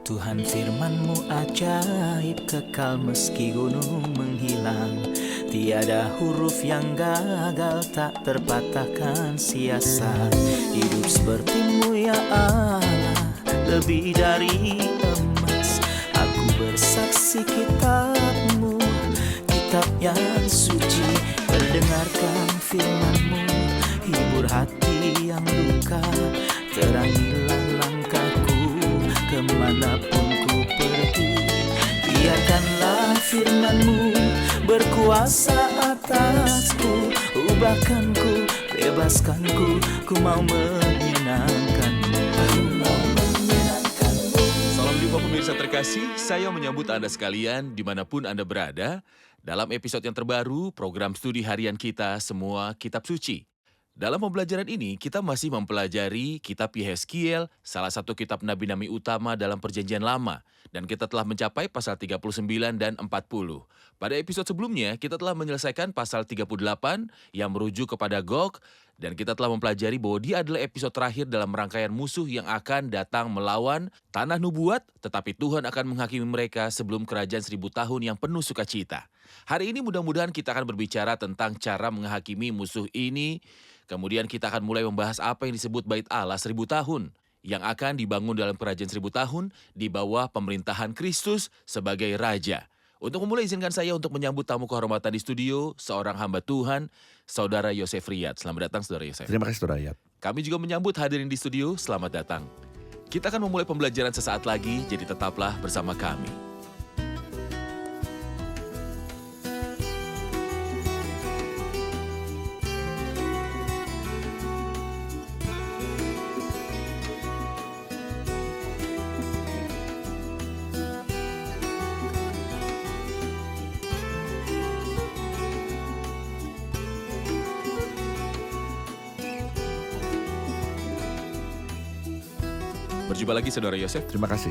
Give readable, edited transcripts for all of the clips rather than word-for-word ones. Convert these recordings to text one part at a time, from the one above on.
Tuhan firman-Mu ajaib, kekal meski gunung menghilang. Tiada huruf yang gagal, tak terpatahkan siasat. Hidup seperti-Mu ya Allah, lebih dari emas. Aku bersaksi kitab-Mu, kitab yang suci. Mendengarkan firman-Mu, hibur hati yang luka. Terangilah langkahku kemanapun ku pergi. Biarkanlah firman-Mu berkuasa atasku. Ubahkanku, bebaskanku, ku mau menyenangkan-Mu. Salam jumpa pemirsa terkasih, saya menyambut Anda sekalian dimanapun Anda berada dalam episode yang terbaru program studi harian kita Semua Kitab Suci. Dalam pembelajaran ini, kita masih mempelajari kitab Yehezkiel, salah satu kitab nabi-nabi utama dalam perjanjian lama. Dan kita telah mencapai pasal 39 dan 40. Pada episode sebelumnya, kita telah menyelesaikan pasal 38 yang merujuk kepada Gog. Dan kita telah mempelajari bahwa dia adalah episode terakhir dalam rangkaian musuh yang akan datang melawan tanah nubuat, tetapi Tuhan akan menghakimi mereka sebelum kerajaan 1000 tahun yang penuh sukacita. Hari ini mudah-mudahan kita akan berbicara tentang cara menghakimi musuh ini. Kemudian kita akan mulai membahas apa yang disebut Bait Allah 1000 tahun yang akan dibangun dalam kerajaan 1000 tahun di bawah pemerintahan Kristus sebagai Raja. Untuk memulai izinkan saya untuk menyambut tamu kehormatan di studio, seorang hamba Tuhan, Saudara Yosef Riyad. Selamat datang Saudara Yosef. Terima kasih Saudara Riyad. Kami juga menyambut hadirin di studio, selamat datang. Kita akan memulai pembelajaran sesaat lagi, jadi tetaplah bersama kami. Berjumpa lagi Saudara Yosef. Terima kasih.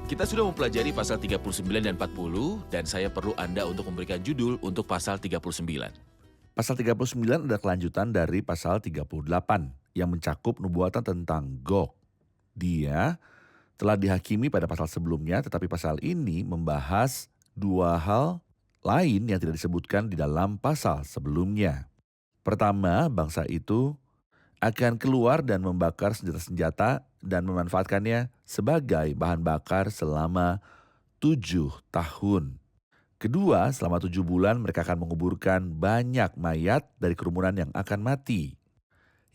Kita sudah mempelajari pasal 39 dan 40, dan saya perlu Anda untuk memberikan judul untuk pasal 39. Pasal 39 adalah kelanjutan dari pasal 38 yang mencakup nubuatan tentang Gog. Dia telah dihakimi pada pasal sebelumnya, tetapi pasal ini membahas dua hal lain yang tidak disebutkan di dalam pasal sebelumnya. Pertama, bangsa itu akan keluar dan membakar senjata-senjata dan memanfaatkannya sebagai bahan bakar selama 7 tahun. Kedua, selama 7 bulan mereka akan menguburkan banyak mayat dari kerumunan yang akan mati.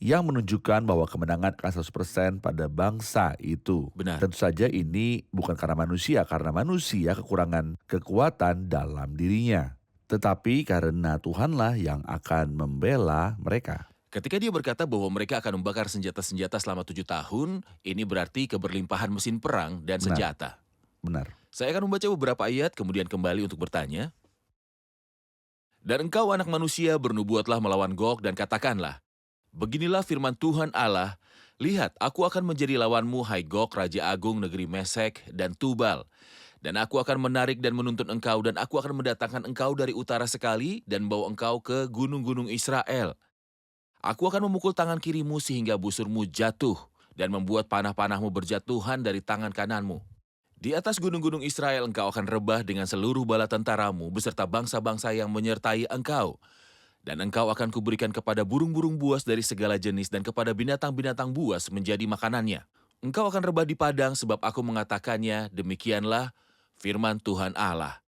Yang menunjukkan bahwa kemenangan akan 100% pada bangsa itu. Benar. Tentu saja ini bukan karena manusia kekurangan kekuatan dalam dirinya. Tetapi karena Tuhanlah yang akan membela mereka. Ketika dia berkata bahwa mereka akan membakar senjata-senjata selama 7 tahun, ini berarti keberlimpahan mesin perang dan senjata. Benar. Saya akan membaca beberapa ayat, kemudian kembali untuk bertanya. Dan engkau anak manusia bernubuatlah melawan Gog dan katakanlah, beginilah firman Tuhan Allah, lihat aku akan menjadi lawanmu hai Gog, Raja Agung negeri Mesek dan Tubal. Dan aku akan menarik dan menuntun engkau, dan aku akan mendatangkan engkau dari utara sekali dan bawa engkau ke gunung-gunung Israel. Aku akan memukul tangan kirimu sehingga busurmu jatuh dan membuat panah-panahmu berjatuhan dari tangan kananmu. Di atas gunung-gunung Israel engkau akan rebah dengan seluruh bala tentaramu beserta bangsa-bangsa yang menyertai engkau. Dan engkau akan kuberikan kepada burung-burung buas dari segala jenis dan kepada binatang-binatang buas menjadi makanannya. Engkau akan rebah di padang sebab aku mengatakannya, demikianlah firman Tuhan Allah.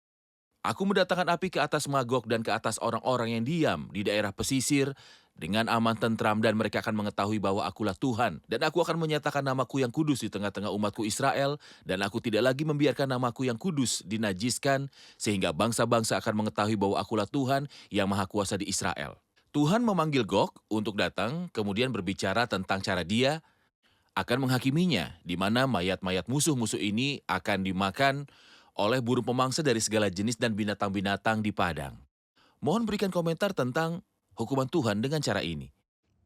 Aku mendatangkan api ke atas Magog dan ke atas orang-orang yang diam di daerah pesisir, dengan aman tentram dan mereka akan mengetahui bahwa akulah Tuhan. Dan aku akan menyatakan namaku yang kudus di tengah-tengah umatku Israel. Dan aku tidak lagi membiarkan namaku yang kudus dinajiskan. Sehingga bangsa-bangsa akan mengetahui bahwa akulah Tuhan yang maha kuasa di Israel. Tuhan memanggil Gog untuk datang, kemudian berbicara tentang cara dia akan menghakiminya. Di mana mayat-mayat musuh-musuh ini akan dimakan oleh burung pemangsa dari segala jenis dan binatang-binatang di padang. Mohon berikan komentar tentang hukuman Tuhan dengan cara ini.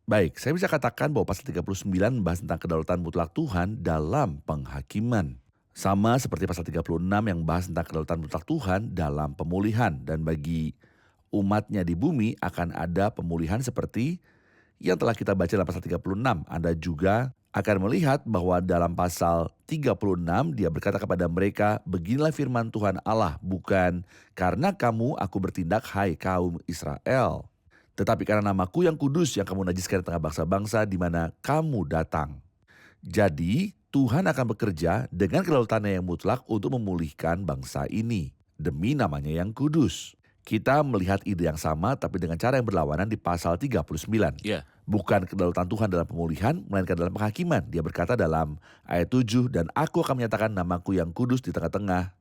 Baik, saya bisa katakan bahwa pasal 39 membahas tentang kedaulatan mutlak Tuhan dalam penghakiman. Sama seperti pasal 36 yang membahas tentang kedaulatan mutlak Tuhan dalam pemulihan. Dan bagi umatnya di bumi akan ada pemulihan seperti yang telah kita baca dalam pasal 36. Ada juga akan melihat bahwa dalam pasal 36 dia berkata kepada mereka, beginilah firman Tuhan Allah, bukan karena kamu aku bertindak hai kaum Israel, tetapi karena namaku yang kudus yang kamu najiskan di tengah bangsa-bangsa di mana kamu datang. Jadi Tuhan akan bekerja dengan kedaulatannya yang mutlak untuk memulihkan bangsa ini demi namanya yang kudus. Kita melihat ide yang sama tapi dengan cara yang berlawanan di pasal 39. Ya, Bukan kedaulatan Tuhan dalam pemulihan, melainkan dalam penghakiman. Dia berkata dalam ayat 7, dan aku akan menyatakan namaku yang kudus di tengah-tengah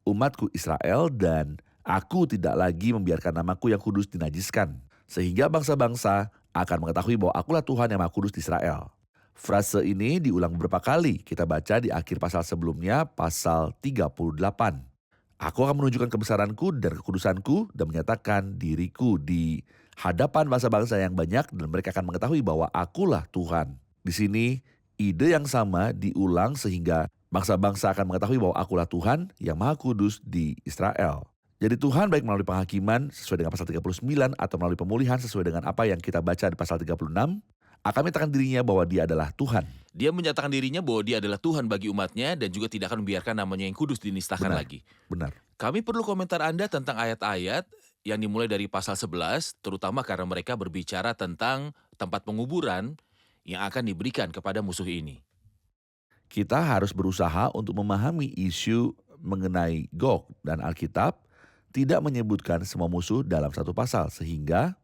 umatku Israel, dan aku tidak lagi membiarkan namaku yang kudus dinajiskan. Sehingga bangsa-bangsa akan mengetahui bahwa akulah Tuhan yang maha kudus di Israel. Frase ini diulang beberapa kali. Kita baca di akhir pasal sebelumnya, pasal 38. Aku akan menunjukkan kebesaranku dan kekudusanku dan menyatakan diriku di hadapan bangsa-bangsa yang banyak dan mereka akan mengetahui bahwa akulah Tuhan. Di sini ide yang sama diulang sehingga bangsa-bangsa akan mengetahui bahwa akulah Tuhan yang maha kudus di Israel. Jadi Tuhan baik melalui penghakiman sesuai dengan pasal 39 atau melalui pemulihan sesuai dengan apa yang kita baca di pasal 36, akan menyatakan dirinya bahwa dia adalah Tuhan. dia menyatakan dirinya bahwa dia adalah Tuhan bagi umatnya dan juga tidak akan membiarkan namanya yang kudus dinistakan Benar. lagi. Benar. Kami perlu komentar Anda tentang ayat-ayat yang dimulai dari pasal 11, terutama karena mereka berbicara tentang tempat penguburan yang akan diberikan kepada musuh ini. Kita harus berusaha untuk memahami isu mengenai Gog dan Alkitab tidak menyebutkan semua musuh dalam satu pasal sehingga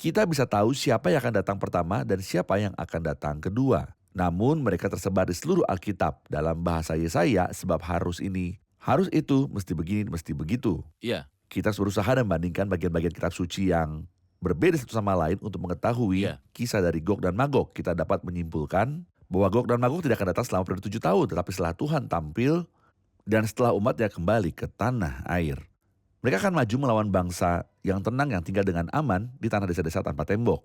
kita bisa tahu siapa yang akan datang pertama dan siapa yang akan datang kedua. Namun mereka tersebar di seluruh Alkitab dalam bahasa Yesaya sebab harus ini, harus itu, mesti begini, mesti begitu. Ya, Kita harus berusaha dan membandingkan bagian-bagian kitab suci yang berbeda satu sama lain untuk mengetahui Ya. kisah dari Gog dan Magog. Kita dapat menyimpulkan bahwa Gog dan Magog tidak akan datang selama periode 7 tahun, tetapi setelah Tuhan tampil dan setelah umatnya kembali ke tanah air. Mereka akan maju melawan bangsa yang tenang yang tinggal dengan aman di tanah desa-desa tanpa tembok.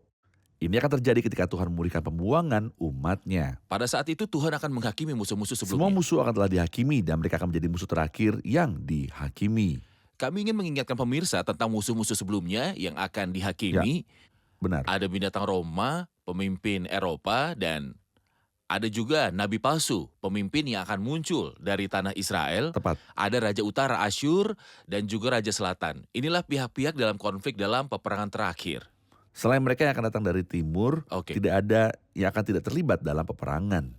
Ini akan terjadi ketika Tuhan memulihkan pembuangan umatnya. pada saat itu Tuhan akan menghakimi musuh-musuh Semua sebelumnya. musuh akan telah dihakimi dan mereka akan menjadi musuh terakhir yang dihakimi. Kami ingin mengingatkan pemirsa tentang musuh-musuh sebelumnya yang akan dihakimi. Benar. Ada binatang Roma, pemimpin Eropa, dan ada juga nabi palsu, pemimpin yang akan muncul dari tanah Israel. Tepat. Ada Raja Utara Asyur dan juga Raja Selatan. Inilah pihak-pihak dalam konflik dalam peperangan terakhir. Selain mereka yang akan datang dari timur, Oke. tidak ada yang akan tidak terlibat dalam peperangan.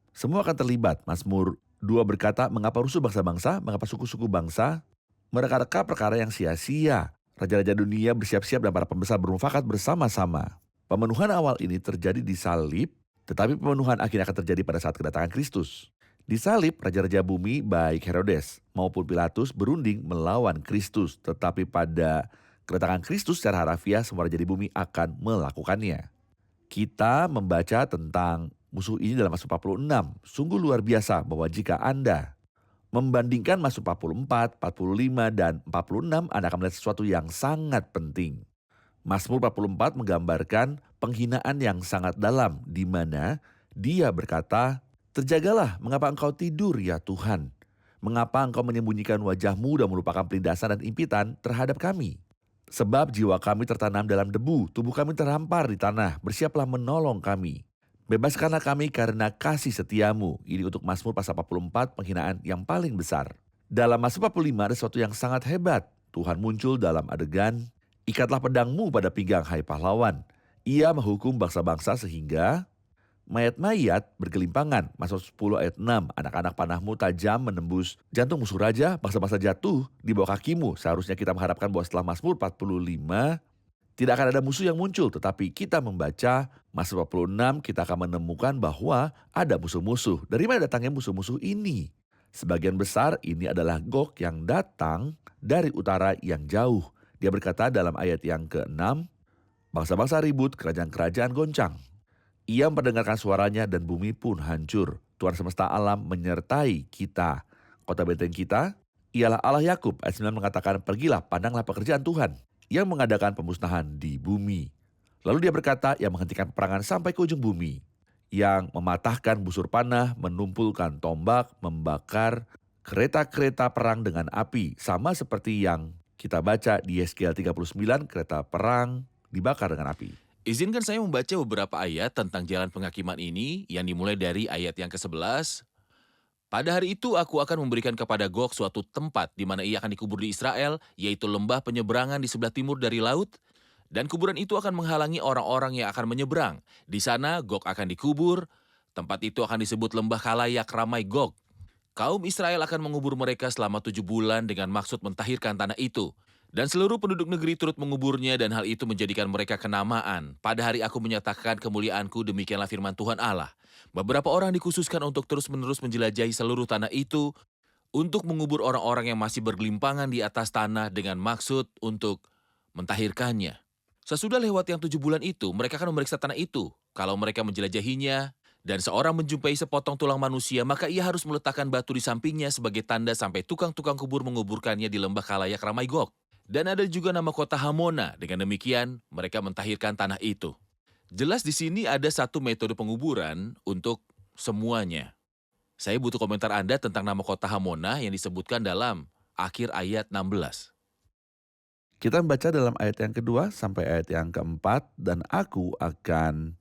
Semua akan terlibat. Mazmur 2 berkata, mengapa rusuh bangsa-bangsa, mengapa suku-suku bangsa mereka-reka perkara yang sia-sia. Raja-raja dunia bersiap-siap dan para pembesar bermufakat bersama-sama. Pemenuhan awal ini terjadi di salib, tetapi pemenuhan akhirnya akan terjadi pada saat kedatangan Kristus. Di salib, raja-raja bumi baik Herodes maupun Pilatus berunding melawan Kristus, tetapi pada kedatangan Kristus secara harafiah semua raja di bumi akan melakukannya. Kita membaca tentang musuh ini dalam Mazmur 46. Sungguh luar biasa bahwa jika Anda membandingkan Mazmur 44, 45, dan 46, Anda akan melihat sesuatu yang sangat penting. Mazmur 44 menggambarkan penghinaan yang sangat dalam, di mana dia berkata, terjagalah, mengapa engkau tidur ya Tuhan? Mengapa engkau menyembunyikan wajahmu dan melupakan penindasan dan impitan terhadap kami? Sebab jiwa kami tertanam dalam debu, tubuh kami terhampar di tanah, bersiaplah menolong kami. Bebaskanlah kami karena kasih setiamu. Ini untuk Mazmur pasal 44, penghinaan yang paling besar. Dalam Mazmur 45 ada sesuatu yang sangat hebat. Tuhan muncul dalam adegan, ikatlah pedangmu pada pinggang hai pahlawan. Ia menghukum bangsa-bangsa sehingga mayat-mayat bergelimpangan. Mazmur 10 ayat 6, anak-anak panahmu tajam menembus jantung musuh raja, bangsa-bangsa jatuh di bawah kakimu. Seharusnya kita mengharapkan bahwa setelah Mazmur 45, tidak akan ada musuh yang muncul, tetapi kita membaca Mazmur 46, kita akan menemukan bahwa ada musuh-musuh. Dari mana datangnya musuh-musuh ini? Sebagian besar ini adalah Gog yang datang dari utara yang jauh. Dia berkata dalam ayat yang ke-6, bangsa-bangsa ribut, kerajaan-kerajaan goncang. Ia mendengarkan suaranya dan bumi pun hancur. Tuhan semesta alam menyertai kita. Kota benteng kita ialah Allah Yakub. Ayat 9 mengatakan, pergilah, pandanglah pekerjaan Tuhan yang mengadakan pemusnahan di bumi. Lalu dia berkata, yang menghentikan peperangan sampai ke ujung bumi, yang mematahkan busur panah, menumpulkan tombak, membakar kereta-kereta perang dengan api, sama seperti yang kita baca di Yeskiel 39, kereta perang dibakar dengan api. Izinkan saya membaca beberapa ayat tentang jalan penghakiman ini yang dimulai dari ayat yang ke-11. Pada hari itu aku akan memberikan kepada Gog suatu tempat di mana ia akan dikubur di Israel, yaitu lembah penyeberangan di sebelah timur dari laut, dan kuburan itu akan menghalangi orang-orang yang akan menyeberang. Di sana Gog akan dikubur, tempat itu akan disebut lembah Kalayak Ramai Gog. Kaum Israel akan mengubur mereka selama 7 bulan dengan maksud mentahirkan tanah itu. Dan seluruh penduduk negeri turut menguburnya dan hal itu menjadikan mereka kenamaan. Pada hari aku menyatakan kemuliaanku, demikianlah firman Tuhan Allah. Beberapa orang dikhususkan untuk terus-menerus menjelajahi seluruh tanah itu, untuk mengubur orang-orang yang masih bergelimpangan di atas tanah dengan maksud untuk mentahirkannya. Sesudah lewat yang 7 bulan itu, mereka akan memeriksa tanah itu. Kalau mereka menjelajahinya, dan seorang menjumpai sepotong tulang manusia, maka ia harus meletakkan batu di sampingnya sebagai tanda sampai tukang-tukang kubur menguburkannya di lembah Kalayak Ramai Gog. Dan ada juga nama kota Hamona. Dengan demikian, mereka mentahirkan tanah itu. Jelas di sini ada satu metode penguburan untuk semuanya. Saya butuh komentar Anda tentang nama kota Hamona yang disebutkan dalam akhir ayat 16. Kita membaca dalam ayat yang kedua sampai ayat yang keempat, dan aku akan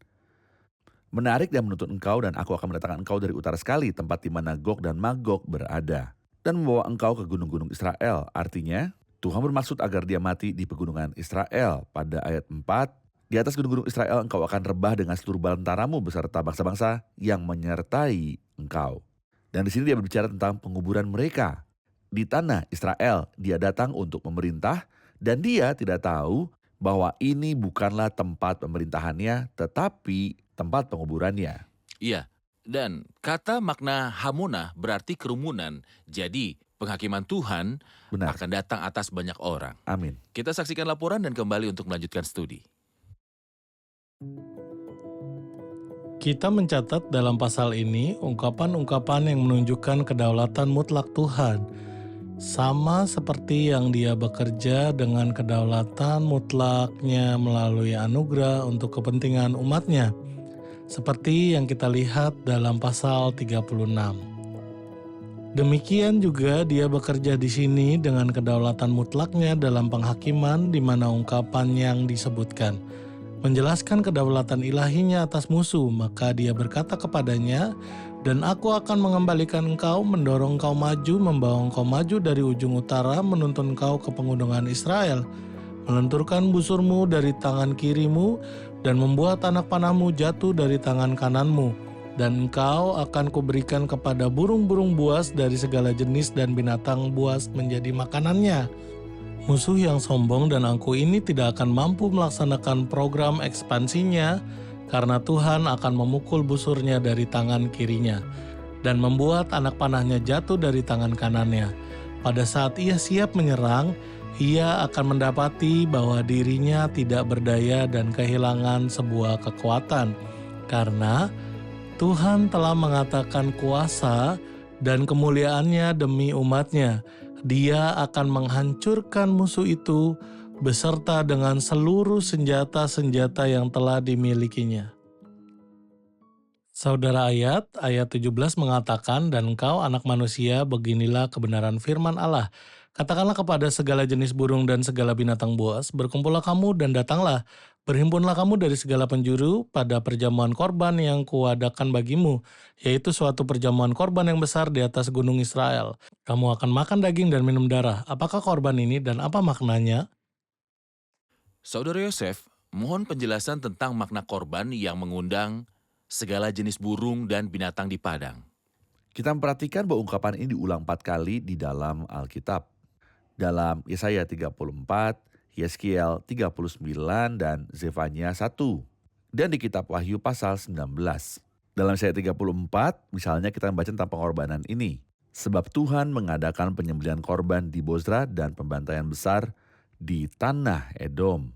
menarik dan menuntut engkau, dan aku akan mendatangkan engkau dari utara sekali, tempat di mana Gog dan Magog berada, dan membawa engkau ke gunung-gunung Israel. Artinya, Tuhan bermaksud agar dia mati di pegunungan Israel. Pada ayat 4, di atas gunung-gunung Israel engkau akan rebah dengan seluruh bantaramu beserta bangsa-bangsa yang menyertai engkau. Dan di sini dia berbicara tentang penguburan mereka. Di tanah Israel, dia datang untuk memerintah, dan dia tidak tahu bahwa ini bukanlah tempat pemerintahannya, tetapi tempat penguburannya. Iya, dan kata makna Hamona berarti kerumunan. Jadi, penghakiman Tuhan Benar. akan datang atas banyak orang. Amin. Kita saksikan laporan dan kembali untuk melanjutkan studi. Kita mencatat dalam pasal ini ungkapan-ungkapan yang menunjukkan kedaulatan mutlak Tuhan. Sama seperti yang dia bekerja dengan kedaulatan mutlaknya melalui anugerah untuk kepentingan umatnya. Seperti yang kita lihat dalam pasal 36. Demikian juga dia bekerja di sini dengan kedaulatan mutlaknya dalam penghakiman, di mana ungkapan yang disebutkan menjelaskan kedaulatan ilahinya atas musuh. Maka dia berkata kepadanya, dan aku akan mengembalikan engkau, mendorong engkau maju, membawa engkau maju dari ujung utara, menuntun engkau ke pegunungan Israel, melenturkan busurmu dari tangan kirimu, dan membuat anak panahmu jatuh dari tangan kananmu. Dan engkau akan kuberikan kepada burung-burung buas dari segala jenis dan binatang buas menjadi makanannya. Musuh yang sombong dan angkuh ini tidak akan mampu melaksanakan program ekspansinya, karena Tuhan akan memukul busurnya dari tangan kirinya dan membuat anak panahnya jatuh dari tangan kanannya. Pada saat ia siap menyerang, ia akan mendapati bahwa dirinya tidak berdaya dan kehilangan sebuah kekuatan, karena Tuhan telah mengatakan kuasa dan kemuliaannya demi umatnya. Dia akan menghancurkan musuh itu beserta dengan seluruh senjata-senjata yang telah dimilikinya. Saudara, ayat 17 mengatakan, dan engkau anak manusia, beginilah kebenaran firman Allah. Katakanlah kepada segala jenis burung dan segala binatang buas, berkumpullah kamu dan datanglah. Berhimpunlah kamu dari segala penjuru pada perjamuan korban yang kuadakan bagimu, yaitu suatu perjamuan korban yang besar di atas gunung Israel. Kamu akan makan daging dan minum darah. Apakah korban ini dan apa maknanya? Saudara Yosef, mohon penjelasan tentang makna korban yang mengundang segala jenis burung dan binatang di padang. Kita memperhatikan bahwa ungkapan ini diulang 4 kali di dalam Alkitab. Dalam Yesaya 34, Yeskiel 39, dan Zefania 1. Dan di kitab Wahyu pasal 19. Dalam Yesaya 34, misalnya kita membaca tentang pengorbanan ini. Sebab Tuhan mengadakan penyembelihan korban di Bozra dan pembantaian besar di tanah Edom.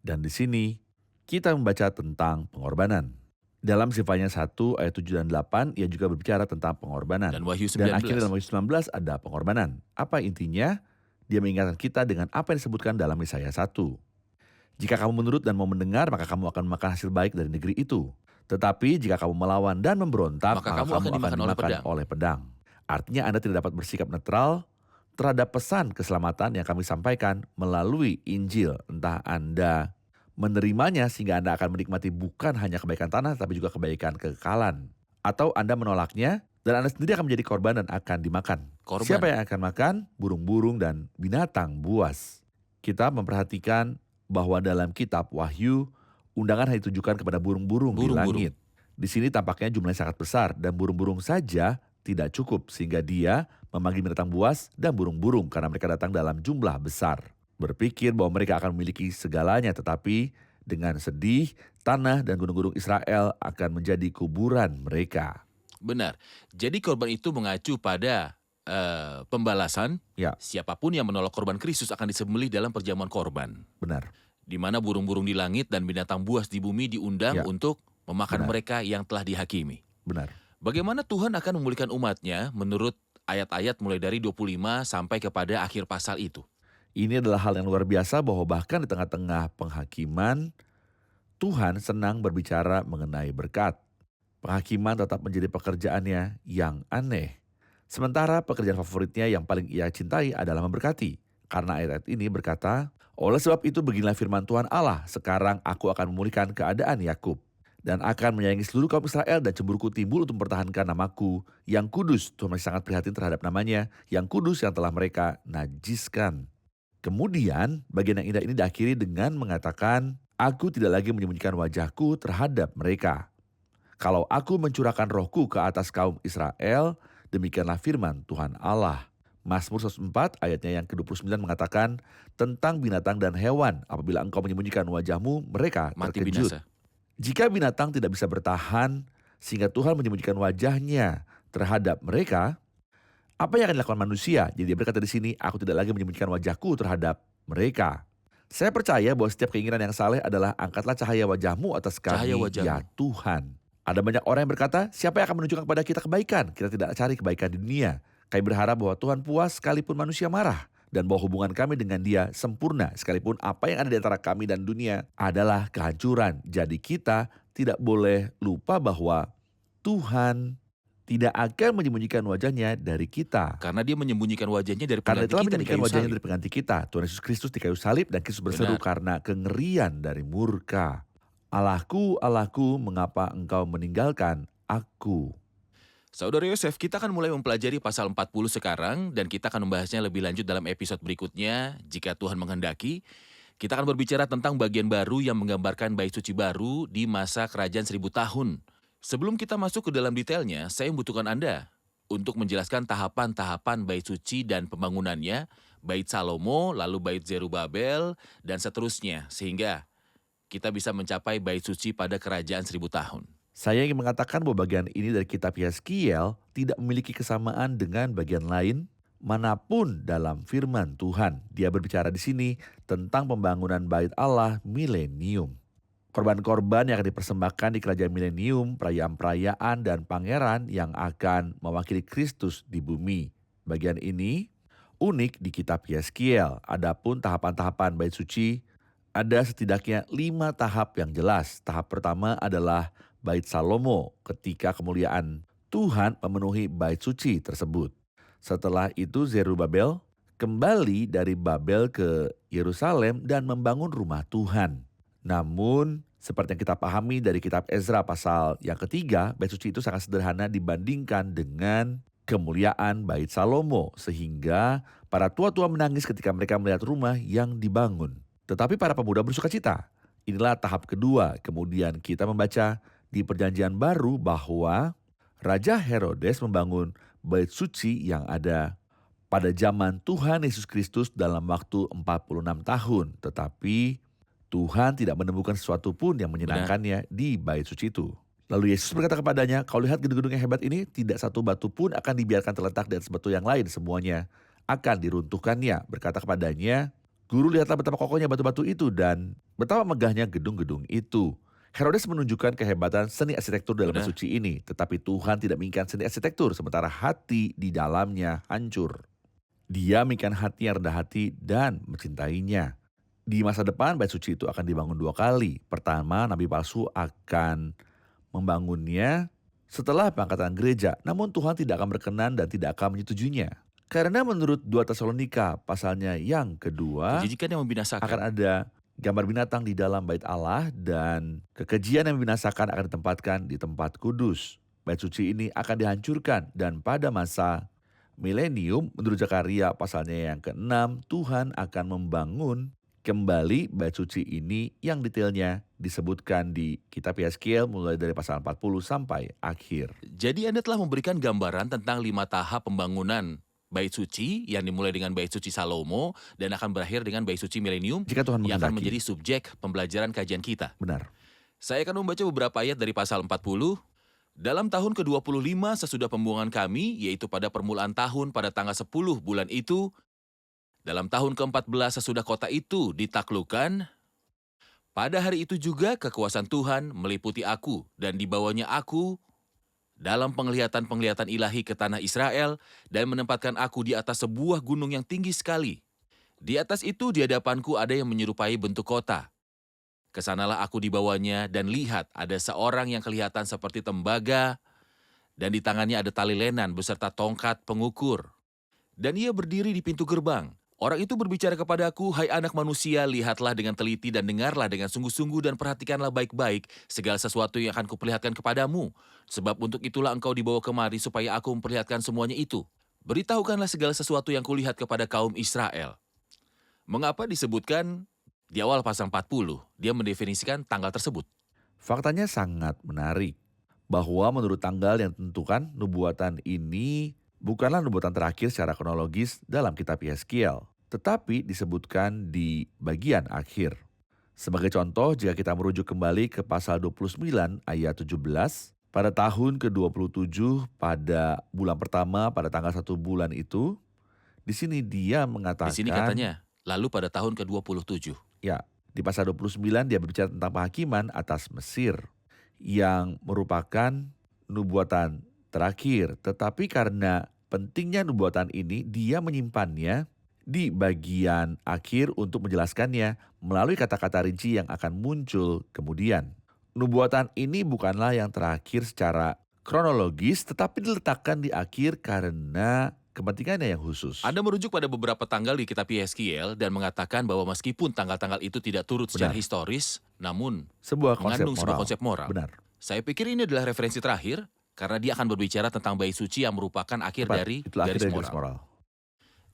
Dan di sini kita membaca tentang pengorbanan. Dalam Zefania 1 ayat 7 dan 8, ia juga berbicara tentang pengorbanan. Dan Wahyu 19. Dan akhirnya dalam Wahyu 19 ada pengorbanan. Apa intinya? Dia mengingatkan kita dengan apa yang disebutkan dalam Yesaya 1. Jika kamu menurut dan mau mendengar, maka kamu akan makan hasil baik dari negeri itu. Tetapi jika kamu melawan dan memberontak, maka kamu akan dimakan oleh pedang. Artinya Anda tidak dapat bersikap netral terhadap pesan keselamatan yang kami sampaikan melalui Injil. Entah Anda menerimanya sehingga Anda akan menikmati bukan hanya kebaikan tanah tapi juga kebaikan kekekalan. Atau Anda menolaknya dan Anda sendiri akan menjadi korban dan akan dimakan. Korban. Siapa yang akan makan? Burung-burung dan binatang buas. Kita memperhatikan bahwa dalam kitab Wahyu, undangan hanya ditujukan kepada burung-burung di Burung-burung. langit. Di sini tampaknya jumlahnya sangat besar dan burung-burung saja tidak cukup sehingga dia memanggil binatang buas dan burung-burung karena mereka datang dalam jumlah besar. Berpikir bahwa mereka akan memiliki segalanya, tetapi dengan sedih, tanah dan gunung-gunung Israel akan menjadi kuburan mereka. Benar. Jadi korban itu mengacu pada pembalasan. Ya. Siapapun yang menolak korban Kristus akan disembelih dalam perjamuan korban. Benar. Di mana burung-burung di langit dan binatang buas di bumi diundang Ya. untuk memakan Benar. mereka yang telah dihakimi. Benar. Bagaimana Tuhan akan memulihkan umatnya menurut ayat-ayat mulai dari 25 sampai kepada akhir pasal itu? Ini adalah hal yang luar biasa bahwa bahkan di tengah-tengah penghakiman, Tuhan senang berbicara mengenai berkat. Penghakiman tetap menjadi pekerjaannya yang aneh. Sementara pekerjaan favoritnya yang paling ia cintai adalah memberkati. Karena ayat-ayat ini berkata, oleh sebab itu beginilah firman Tuhan Allah, sekarang aku akan memulihkan keadaan Yakub dan akan menyayangi seluruh kaum Israel dan cemburuku timbul untuk mempertahankan namaku yang kudus. Tuhan masih sangat prihatin terhadap namanya yang kudus yang telah mereka najiskan. Kemudian bagian yang indah ini diakhiri dengan mengatakan, aku tidak lagi menyembunyikan wajahku terhadap mereka. Kalau aku mencurahkan rohku ke atas kaum Israel, demikianlah firman Tuhan Allah. Mazmur 104 ayatnya yang ke-29 mengatakan tentang binatang dan hewan. Apabila engkau menyembunyikan wajahmu, mereka Mati terkejut. binasa. Jika binatang tidak bisa bertahan sehingga Tuhan menyembunyikan wajahnya terhadap mereka, apa yang akan dilakukan manusia? Jadi dia berkata di sini, aku tidak lagi menyembunyikan wajahku terhadap mereka. Saya percaya bahwa setiap keinginan yang saleh adalah angkatlah cahaya wajahmu atas kami, Cahaya wajahmu. ya Tuhan. Ada banyak orang yang berkata, siapa yang akan menunjukkan kepada kita kebaikan? Kita tidak cari kebaikan di dunia. Kami berharap bahwa Tuhan puas sekalipun manusia marah. Dan bahwa hubungan kami dengan dia sempurna sekalipun apa yang ada di antara kami dan dunia adalah kehancuran. Jadi kita tidak boleh lupa bahwa Tuhan tidak akan menyembunyikan wajahnya dari kita. Karena dia menyembunyikan wajahnya dari Karena pengganti telah kita di menyembunyikan kayu wajahnya salib. dari pengganti kita. Tuhan Yesus Kristus di kayu salib dan Kristus berseru Benar. karena kengerian dari murka. Allahku, Allahku, mengapa engkau meninggalkan aku? Saudara Yosef, kita akan mulai mempelajari pasal 40 sekarang dan kita akan membahasnya lebih lanjut dalam episode berikutnya jika Tuhan menghendaki. Kita akan berbicara tentang bagian baru yang menggambarkan bait suci baru di masa kerajaan 1000 tahun. Sebelum kita masuk ke dalam detailnya, saya membutuhkan Anda untuk menjelaskan tahapan-tahapan bait suci dan pembangunannya, bait Salomo, lalu bait Zerubabel, dan seterusnya, sehingga kita bisa mencapai bait suci pada kerajaan 1000 tahun. Saya ingin mengatakan bahwa bagian ini dari kitab Yeskiel tidak memiliki kesamaan dengan bagian lain manapun dalam firman Tuhan. Dia berbicara di sini tentang pembangunan bait Allah milenium. Korban-korban yang akan dipersembahkan di kerajaan milenium, perayaan-perayaan dan pangeran yang akan mewakili Kristus di bumi. Bagian ini unik di kitab Yeskiel. Adapun tahapan-tahapan bait suci, ada setidaknya 5 tahap yang jelas. Tahap pertama adalah bait Salomo ketika kemuliaan Tuhan memenuhi bait suci tersebut. Setelah itu Zerubabel kembali dari Babel ke Yerusalem dan membangun rumah Tuhan. Namun seperti yang kita pahami dari kitab Ezra pasal yang ketiga, bait suci itu sangat sederhana dibandingkan dengan kemuliaan bait Salomo. Sehingga para tua-tua menangis ketika mereka melihat rumah yang dibangun. Tetapi para pemuda bersuka cita. Inilah tahap kedua. Kemudian kita membaca di perjanjian baru bahwa Raja Herodes membangun bait suci yang ada pada zaman Tuhan Yesus Kristus dalam waktu 46 tahun. Tetapi Tuhan tidak menemukan sesuatu pun yang menyenangkannya di bait suci itu. Lalu Yesus berkata kepadanya, kau lihat gedung-gedung yang hebat ini, tidak satu batu pun akan dibiarkan terletak di atas batu yang lain, semuanya akan diruntuhkannya. Berkata kepadanya, Guru, lihatlah betapa kokohnya batu-batu itu dan betapa megahnya gedung-gedung itu. Herodes menunjukkan kehebatan seni arsitektur dalam bait suci ini, tetapi Tuhan tidak menginginkan seni arsitektur sementara hati di dalamnya hancur. Dia menginginkan hati yang rendah hati dan mencintainya. Di masa depan bait suci itu akan dibangun 2 kali. Pertama, nabi palsu akan membangunnya setelah pengangkatan gereja, namun Tuhan tidak akan berkenan dan tidak akan menyetujuinya. Karena menurut 2 Tesalonika pasalnya yang kedua, Kejijikan yang membinasakan. akan ada gambar binatang di dalam bait Allah, dan kekejian yang membinasakan akan ditempatkan di tempat kudus. Bait suci ini akan dihancurkan dan pada masa milenium menurut Zakaria pasalnya yang ke-6 Tuhan akan membangun kembali bait suci ini yang detailnya disebutkan di kitab Yeskiel mulai dari pasal 40 sampai akhir. Jadi Anda telah memberikan gambaran tentang 5 tahap pembangunan bait suci yang dimulai dengan bait suci Salomo dan akan berakhir dengan bait suci milenium Jika Tuhan yang akan menghendaki. menjadi subjek pembelajaran kajian kita. Benar. Saya akan membaca beberapa ayat dari pasal 40. Dalam tahun ke-25 sesudah pembuangan kami, yaitu pada permulaan tahun pada tanggal 10 bulan itu, dalam tahun ke-14 sesudah kota itu ditaklukkan, pada hari itu juga kekuasaan Tuhan meliputi aku dan dibawanya aku dalam penglihatan-penglihatan ilahi ke tanah Israel dan menempatkan aku di atas sebuah gunung yang tinggi sekali. Di atas itu di hadapanku ada yang menyerupai bentuk kota. Kesanalah aku dibawanya dan lihat ada seorang yang kelihatan seperti tembaga dan di tangannya ada tali lenan beserta tongkat pengukur. Dan ia berdiri di pintu gerbang. Orang itu berbicara kepadaku, "Hai anak manusia, lihatlah dengan teliti dan dengarlah dengan sungguh-sungguh dan perhatikanlah baik-baik segala sesuatu yang akan kuperlihatkan kepadamu. Sebab untuk itulah engkau dibawa kemari supaya aku memperlihatkan semuanya itu. Beritahukanlah segala sesuatu yang kulihat kepada kaum Israel." Mengapa disebutkan di awal pasal 40, dia mendefinisikan tanggal tersebut? Faktanya sangat menarik bahwa menurut tanggal yang ditentukan, nubuatan ini bukanlah nubuatan terakhir secara kronologis dalam kitab Yeskiel, tetapi disebutkan di bagian akhir. Sebagai contoh, jika kita merujuk kembali ke pasal 29 ayat 17, pada tahun ke-27 pada bulan pertama pada tanggal 1 bulan itu, di sini dia mengatakan, Di sini katanya, lalu pada tahun ke-27. ya, di pasal 29 dia berbicara tentang penghakiman atas Mesir yang merupakan nubuatan terakhir. Tetapi karena pentingnya nubuatan ini, dia menyimpannya di bagian akhir untuk menjelaskannya melalui kata-kata rinci yang akan muncul kemudian. Nubuatan ini bukanlah yang terakhir secara kronologis, tetapi diletakkan di akhir karena kepentingannya yang khusus. Anda merujuk pada beberapa tanggal di kitab Yeskiel dan mengatakan bahwa meskipun tanggal-tanggal itu tidak turut secara Benar. historis, namun Sebuah konsep mengandung sebuah moral. konsep moral. Benar. Saya pikir ini adalah referensi terakhir karena dia akan berbicara tentang bait suci yang merupakan akhir Tepat, dari itulah akhir garis dari moral. moral.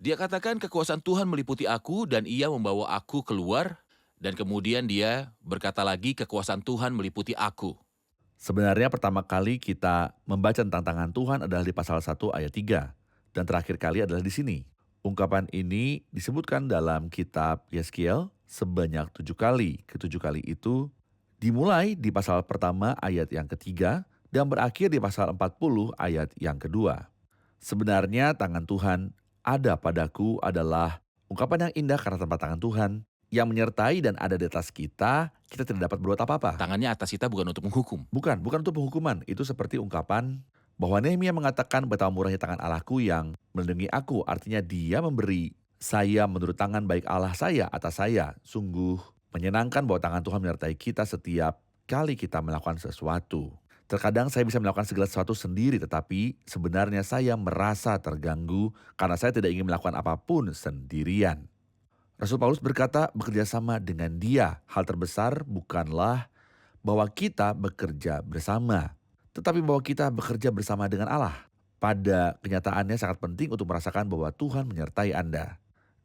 Dia katakan kekuasaan Tuhan meliputi aku dan ia membawa aku keluar dan kemudian dia berkata lagi kekuasaan Tuhan meliputi aku. Sebenarnya pertama kali kita membaca tentang tangan Tuhan adalah di pasal 1 ayat 3. Dan terakhir kali adalah di sini. Ungkapan ini disebutkan dalam kitab Yeskiel sebanyak 7 kali. Ketujuh kali itu dimulai di pasal pertama ayat yang ketiga dan berakhir di pasal 40 ayat yang kedua. Sebenarnya tangan Tuhan ada padaku adalah ungkapan yang indah karena tempat tangan Tuhan yang menyertai dan ada di atas kita tidak dapat berbuat apa-apa. Tangannya atas kita bukan untuk menghukum. Bukan untuk penghukuman. Itu seperti ungkapan bahwa Nehemia mengatakan betapa murahnya tangan Allahku yang melindungi aku. Artinya dia memberi saya menurut tangan baik Allah saya atas saya. Sungguh menyenangkan bahwa tangan Tuhan menyertai kita setiap kali kita melakukan sesuatu. Terkadang saya bisa melakukan segala sesuatu sendiri, tetapi sebenarnya saya merasa terganggu karena saya tidak ingin melakukan apapun sendirian. Rasul Paulus berkata bekerja sama dengan dia. Hal terbesar bukanlah bahwa kita bekerja bersama, tetapi bahwa kita bekerja bersama dengan Allah. Pada kenyataannya sangat penting untuk merasakan bahwa Tuhan menyertai Anda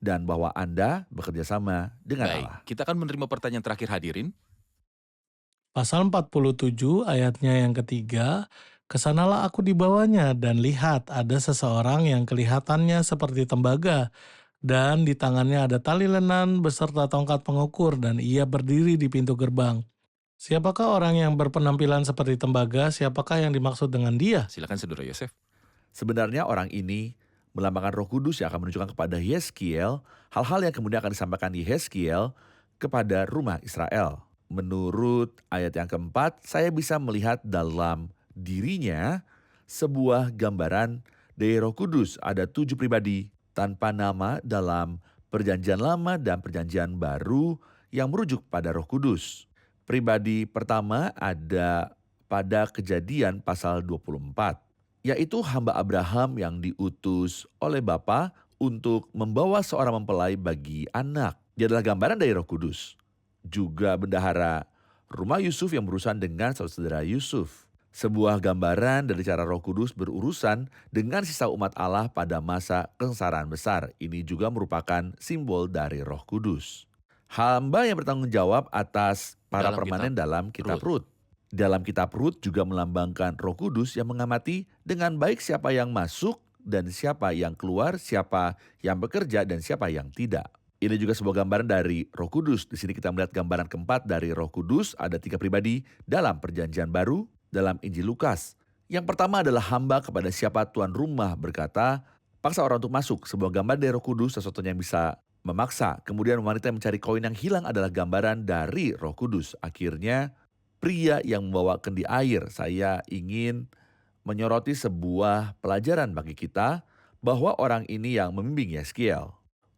dan bahwa Anda bekerja sama dengan Baik, Allah. kita akan menerima pertanyaan terakhir hadirin. Pasal 47 ayatnya yang ketiga, kesanalah aku dibawanya dan lihat ada seseorang yang kelihatannya seperti tembaga dan di tangannya ada tali lenan beserta tongkat pengukur dan ia berdiri di pintu gerbang. Siapakah orang yang berpenampilan seperti tembaga? Siapakah yang dimaksud dengan dia? Silakan Saudara Yosef. Sebenarnya orang ini melambangkan Roh Kudus yang akan menunjukkan kepada Yeskiel hal-hal yang kemudian akan disampaikan di Yeskiel kepada rumah Israel. Menurut ayat yang keempat, saya bisa melihat dalam dirinya sebuah gambaran dari Roh Kudus. Ada 7 pribadi tanpa nama dalam Perjanjian Lama dan Perjanjian Baru yang merujuk pada Roh Kudus. Pribadi pertama ada pada Kejadian pasal 24, yaitu hamba Abraham yang diutus oleh Bapa untuk membawa seorang mempelai bagi anak. Dia adalah gambaran dari Roh Kudus. juga bendahara rumah Yusuf yang berurusan dengan saudara Yusuf. Sebuah gambaran dari cara Roh Kudus berurusan dengan sisa umat Allah pada masa kesengsaraan besar. Ini juga merupakan simbol dari Roh Kudus. Hamba yang bertanggung jawab atas para Dalam permanen kitab dalam kitab Rut. Dalam kitab Rut juga melambangkan Roh Kudus yang mengamati dengan baik siapa yang masuk dan siapa yang keluar, siapa yang bekerja dan siapa yang tidak. Ini juga sebuah gambaran dari Roh Kudus. Di sini kita melihat gambaran keempat dari Roh Kudus. Ada 3 pribadi dalam Perjanjian Baru dalam Injil Lukas. Yang pertama adalah hamba kepada siapa tuan rumah berkata, paksa orang untuk masuk. Sebuah gambar dari Roh Kudus, sesuatu yang bisa memaksa. Kemudian wanita yang mencari koin yang hilang adalah gambaran dari Roh Kudus. Akhirnya pria yang membawa kendi air. Saya ingin menyoroti sebuah pelajaran bagi kita bahwa orang ini yang membimbing Yeskiel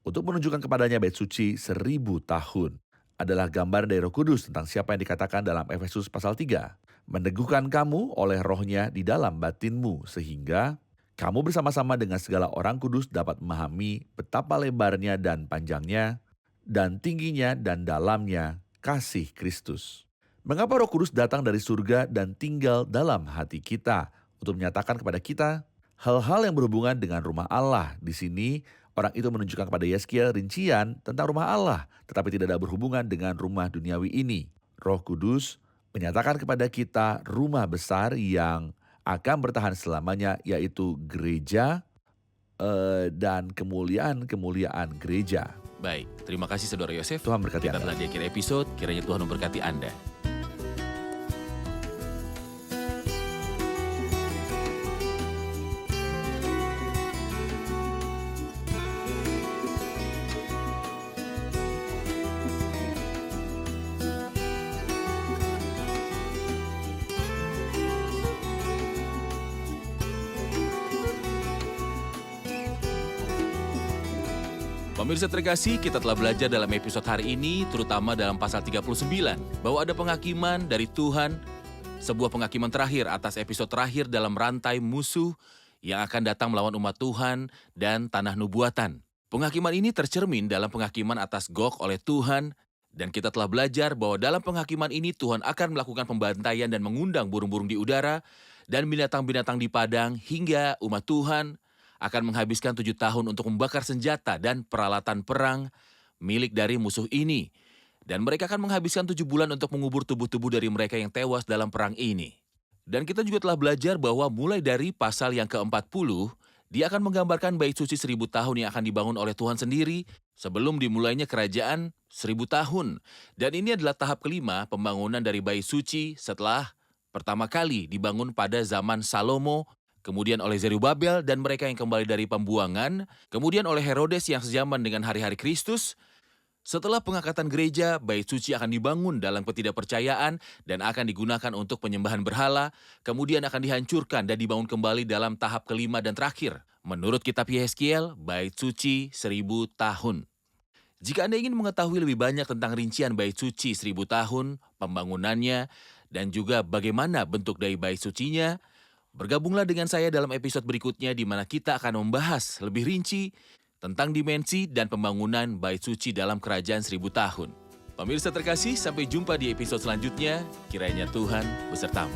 untuk menunjukkan kepadanya bait suci 1000 tahun adalah gambar dari Roh Kudus tentang siapa yang dikatakan dalam Efesus pasal 3. Meneguhkan kamu oleh rohnya di dalam batinmu sehingga kamu bersama-sama dengan segala orang kudus dapat memahami betapa lebarnya dan panjangnya dan tingginya dan dalamnya kasih Kristus. Mengapa Roh Kudus datang dari surga dan tinggal dalam hati kita untuk menyatakan kepada kita hal-hal yang berhubungan dengan rumah Allah. Di sini orang itu menunjukkan kepada Yeskiel rincian tentang rumah Allah, tetapi tidak ada berhubungan dengan rumah duniawi ini. Roh Kudus menyatakan kepada kita rumah besar yang akan bertahan selamanya, yaitu gereja dan kemuliaan-kemuliaan gereja. Baik, terima kasih Saudara Yosef. Tuhan berkati Kita Anda. telah di akhir episode, kiranya Tuhan memberkati Anda. Pemirsa terkasih, kita telah belajar dalam episode hari ini, terutama dalam pasal 39, bahwa ada penghakiman dari Tuhan, sebuah penghakiman terakhir atas episode terakhir dalam rantai musuh yang akan datang melawan umat Tuhan dan tanah nubuatan. Penghakiman ini tercermin dalam penghakiman atas Gog oleh Tuhan, dan kita telah belajar bahwa dalam penghakiman ini Tuhan akan melakukan pembantaian dan mengundang burung-burung di udara dan binatang-binatang di padang hingga umat Tuhan akan menghabiskan 7 tahun untuk membakar senjata dan peralatan perang milik dari musuh ini. Dan mereka akan menghabiskan 7 bulan untuk mengubur tubuh-tubuh dari mereka yang tewas dalam perang ini. Dan kita juga telah belajar bahwa mulai dari pasal yang ke-40, dia akan menggambarkan bait suci 1000 tahun yang akan dibangun oleh Tuhan sendiri sebelum dimulainya kerajaan 1000 tahun. Dan ini adalah tahap kelima pembangunan dari bait suci setelah pertama kali dibangun pada zaman Salomo, kemudian oleh Zerubabel dan mereka yang kembali dari pembuangan, kemudian oleh Herodes yang sejaman dengan hari-hari Kristus. Setelah pengangkatan gereja, bait suci akan dibangun dalam ketidakpercayaan dan akan digunakan untuk penyembahan berhala, kemudian akan dihancurkan dan dibangun kembali dalam tahap kelima dan terakhir. Menurut kitab Yeskiel, bait suci 1000 tahun. Jika Anda ingin mengetahui lebih banyak tentang rincian bait suci 1000 tahun, pembangunannya, dan juga bagaimana bentuk dari bait sucinya, bergabunglah dengan saya dalam episode berikutnya di mana kita akan membahas lebih rinci tentang dimensi dan pembangunan bait suci dalam kerajaan 1000 tahun. Pemirsa terkasih, sampai jumpa di episode selanjutnya. Kiranya Tuhan besertamu.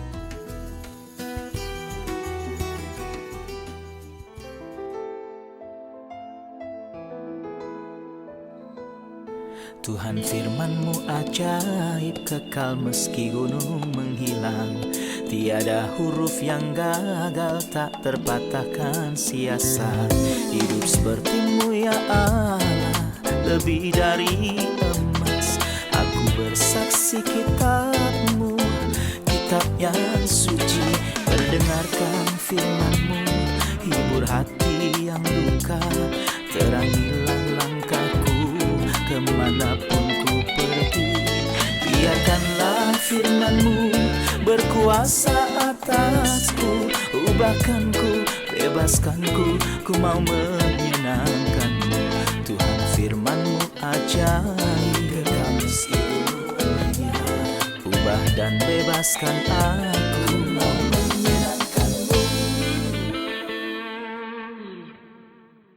Tuhan firman-Mu ajaib, kekal meski gunung menghilang. Tiada huruf yang gagal, tak terpatahkan siasat. Hidup seperti-Mu ya Allah, lebih dari emas. Aku bersaksi kitab-Mu, kitab yang suci. Terdengarkan firman-Mu, hibur hati yang luka. Terangilah langkahku kemanapun ku pergi. Biarkanlah firman-Mu berkuasa atasku. Ubahkanku, bebaskanku, ku mau menyenangkan-Mu. Tuhan firman-Mu ajaib, kekal meski gunung. Ubah dan bebaskan aku.